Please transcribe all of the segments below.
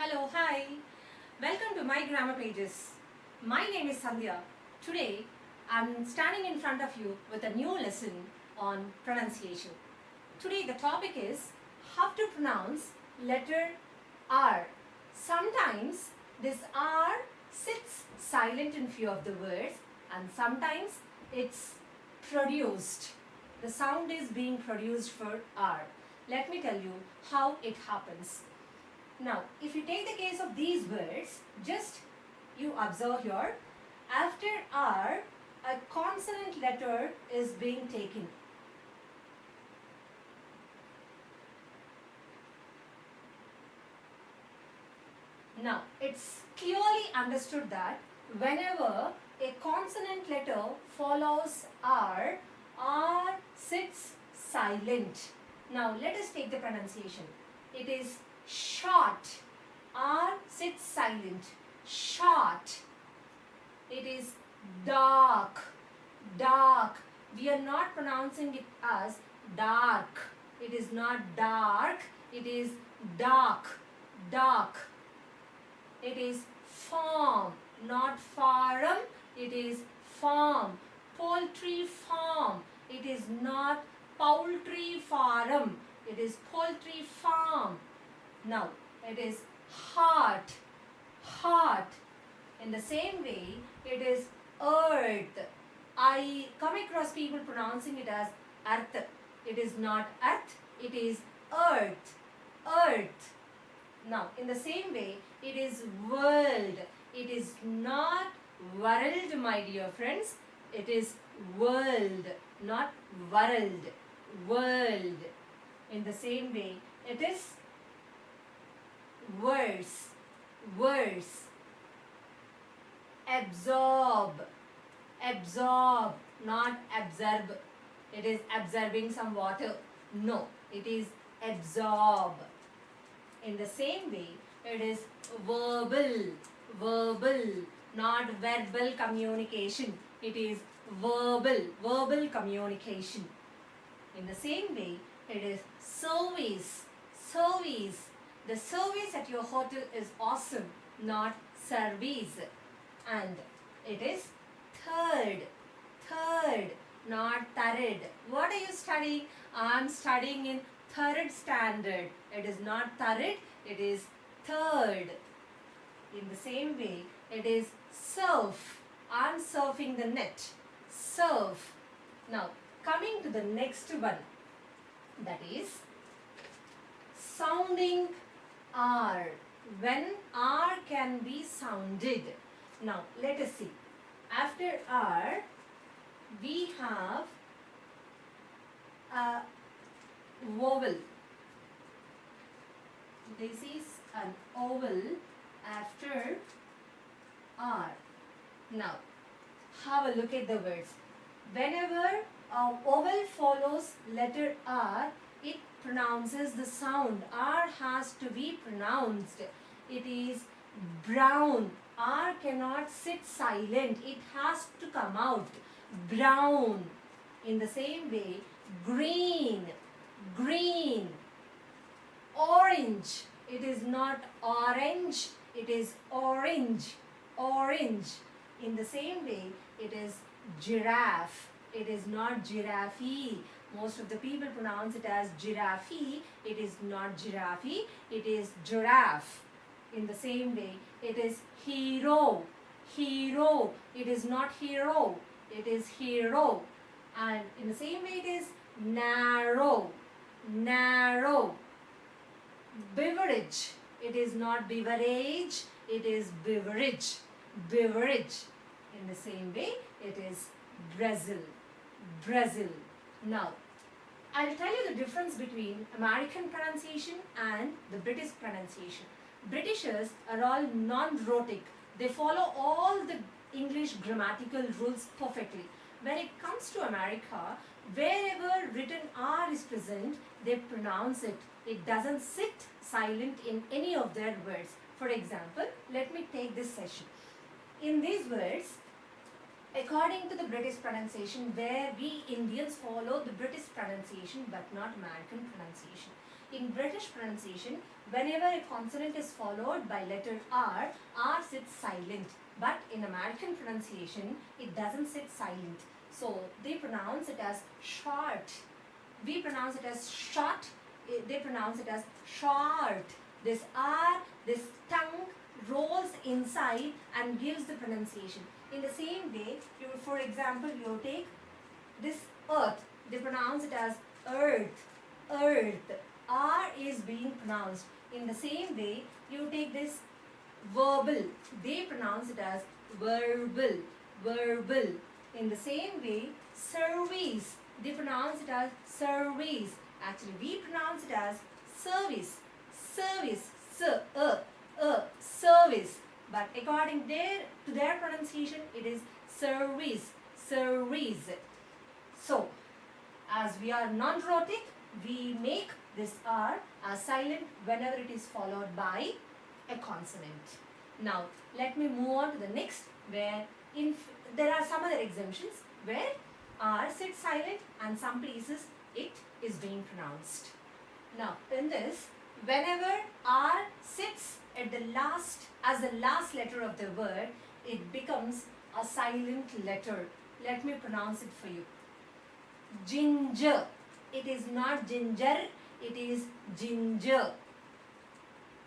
Hello, hi. Welcome to my grammar pages. My name is Sandhya. Today, I'm standing in front of you with a new lesson on pronunciation. Today, the topic is how to pronounce letter R. Sometimes this R sits silent in few of the words and sometimes it's produced. The sound is being produced for R. Let me tell you how it happens. Now, if you take the case of these words, just you observe here, after R, a consonant letter is being taken. Now, it's clearly understood that whenever a consonant letter follows R, R sits silent. Now, let us take the pronunciation. It is short. R sits silent. Short. It is dark. Dark. We are not pronouncing it as dark. It is not dark. It is dark. Dark. It is farm. Not farm. It is farm. Poultry farm. It is not poultry farm. It is poultry farm. Now, it is heart. Heart. In the same way, it is earth. I come across people pronouncing it as earth. It is not earth. It is earth. Earth. Now, in the same way, it is world. It is not world, my dear friends. It is world, not world. World. In the same way, it is verse. Verse. Absorb. Absorb, not absorb. It is absorbing some water. No, it is absorb. In the same way, it is verbal. Verbal, not verbal communication. It is verbal. Verbal communication. In the same way, it is service. Service. The service at your hotel is awesome, not service. And it is third. Third, not third. What are you studying? I am studying in third standard. It is not third, it is third. In the same way, it is surf. I am surfing the net. Surf. Now, coming to the next one, that is sounding R. When R can be sounded. Now, let us see. After R, we have a vowel. This is an vowel after R. Now, have a look at the words. Whenever a vowel follows letter R, it pronounces the sound. R has to be pronounced. It is brown. R cannot sit silent. It has to come out. Brown. In the same way, green. Green. Orange. It is not orange. It is orange. Orange. In the same way, it is giraffe. It is not giraffe. Most of the people pronounce it as giraffe. It is not giraffe. It is giraffe. In the same way, it is hero. Hero. It is not hero. It is hero. And in the same way, it is narrow. Narrow. Beverage. It is not beverage. It is beverage. Beverage. In the same way, it is Brazil. Brazil. Now, I'll tell you the difference between American pronunciation and the British pronunciation. Britishers are all non-rhotic. They follow all the English grammatical rules perfectly. When it comes to America, wherever written R is present, they pronounce it. It doesn't sit silent in any of their words. For example, let me take this session. In these words, according to the British pronunciation, where we Indians follow the British pronunciation but not American pronunciation. in British pronunciation, whenever a consonant is followed by letter R sits silent. But in American pronunciation, it doesn't sit silent. So they pronounce it as short. We pronounce it as short. They pronounce it as short. This R, this tongue rolls inside and gives the pronunciation. In the same way, for example, you take this earth. They pronounce it as earth. Earth. R is being pronounced. In the same way, you take this verbal. They pronounce it as verbal. Verbal. In the same way, service. They pronounce it as service. Actually, we pronounce it as service. Service. Service. But according to their pronunciation, it is service. Service. So, as we are non-rhotic, we make this R as silent whenever it is followed by a consonant. Now, let me move on to the next, where there are some other exemptions where R sits silent and some places it is being pronounced. Now, in this, whenever R sits at the last, as the last letter of the word, it becomes a silent letter. Let me pronounce it for you. Ginger. It is not ginger, it is ginger.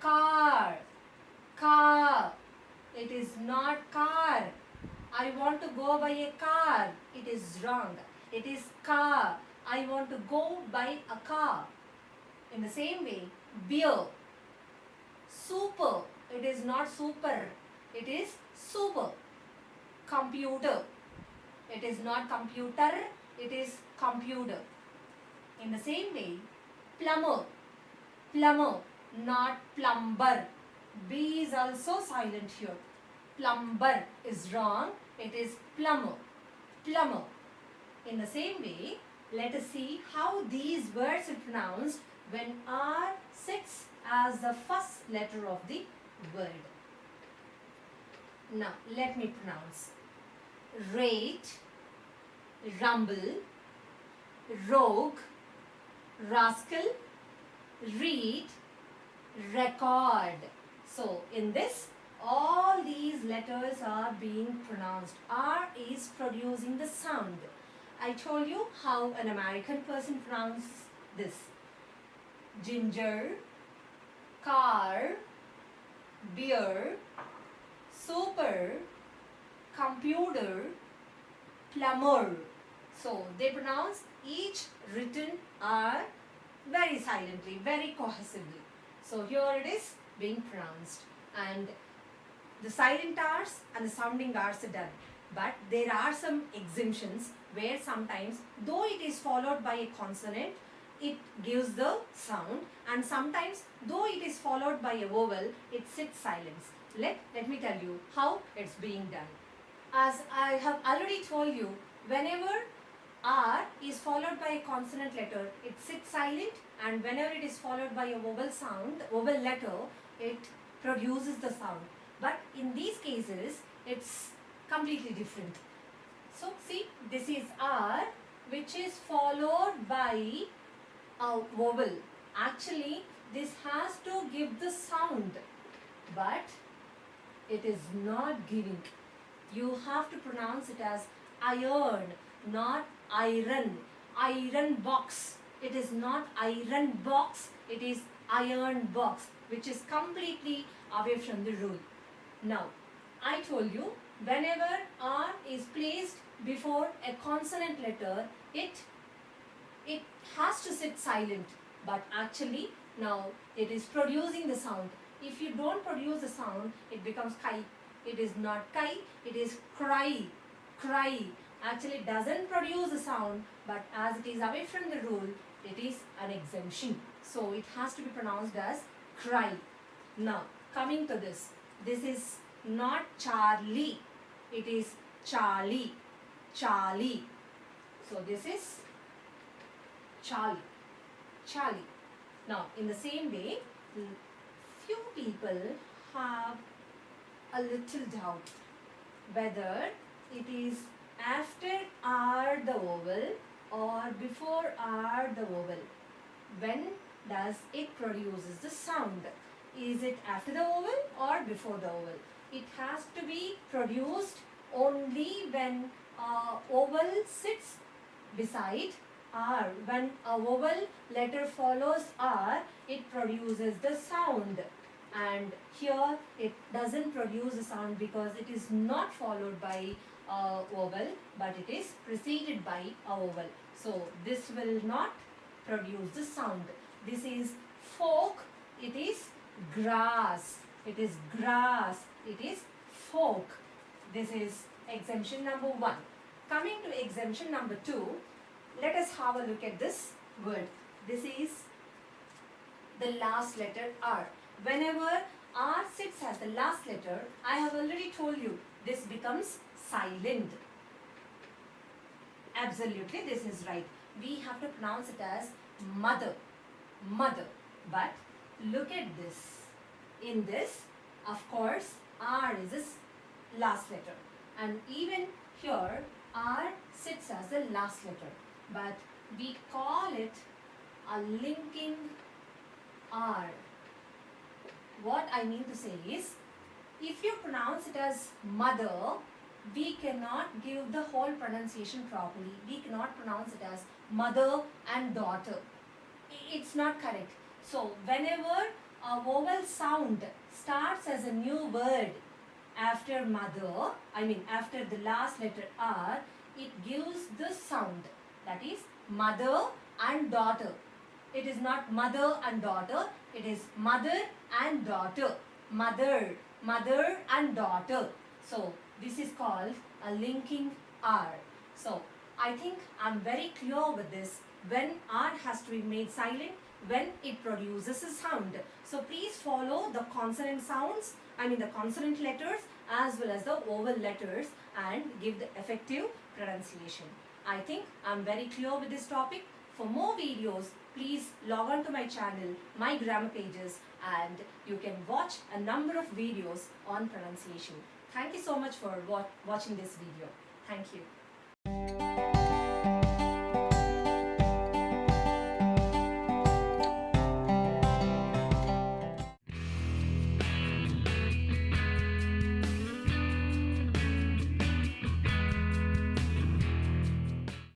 Car. Car. It is not car. I want to go by a car. It is wrong. It is car. I want to go by a car. In the same way, beer. Super. It is not super. It is super. Computer. It is not computer. It is computer. In the same way, plumber. Plumber, not plumber. B is also silent here. Plumber is wrong. It is plumber. Plumber. In the same way, let us see how these words are pronounced when R sits as the first letter of the word. Now, let me pronounce. Rate, rumble, rogue, rascal, read, record. So, in this, all these letters are being pronounced. R is producing the sound. I told you how an American person pronounces this. Ginger, car, beer, super, computer, plumber. So they pronounce each written R very silently, very cohesively. So here it is being pronounced, and the silent R's and the sounding R's are done. But there are some exemptions where sometimes, though it is followed by a consonant, it gives the sound, and sometimes though it is followed by a vowel, it sits silence. Let me tell you how it's being done. As I have already told you, whenever R is followed by a consonant letter, it sits silent, and whenever it is followed by a vowel letter, it produces the sound. But in these cases, it's completely different. So see, this is R, which is followed by a vowel. Actually, this has to give the sound, but it is not giving. You have to pronounce it as iron, not iron. Iron box. It is not iron box, it is iron box, which is completely away from the rule. Now, I told you, whenever R is placed before a consonant letter, it has to sit silent. But actually, now it is producing the sound. If you don't produce the sound, it becomes kai. It is not kai, it is cry. Cry. Actually, it doesn't produce the sound, but as it is away from the rule, it is an exemption. So, it has to be pronounced as cry. Now, coming to this. This is not Charlie. It is Charlie. Charlie. So, this is Charlie. Charlie. Now, in the same way, few people have a little doubt whether it is after R the vowel or before R the vowel. When does it produces the sound? Is it after the vowel or before the vowel? It has to be produced only when vowel sits beside R. When a vowel letter follows R, it produces the sound. And here it doesn't produce a sound because it is not followed by a vowel, but it is preceded by a vowel. So this will not produce the sound. This is folk, it is grass. It is grass, it is folk. This is exemption number 1. Coming to exemption number 2, let us have a look at this word. This is the last letter R. Whenever R sits as the last letter, I have already told you, this becomes silent. Absolutely, this is right. We have to pronounce it as mother, mother. But look at this. In this, of course, R is its last letter. And even here, R sits as the last letter. But we call it a linking R. What I mean to say is, if you pronounce it as mother, we cannot give the whole pronunciation properly. We cannot pronounce it as mother and daughter. It's not correct. So, whenever a vowel sound starts as a new word after mother, after the last letter R, it gives the sound. That is mother and daughter. It is not mother and daughter. It is mother and daughter. Mother, mother and daughter. So, this is called a linking R. So, I think I'm very clear with this. When R has to be made silent, when it produces a sound. So, please follow the consonant sounds, the consonant letters as well as the vowel letters and give the effective pronunciation. I think I'm very clear with this topic. For more videos, please log on to my channel, My Grammar Pages, and you can watch a number of videos on pronunciation. Thank you so much for watching this video. Thank you.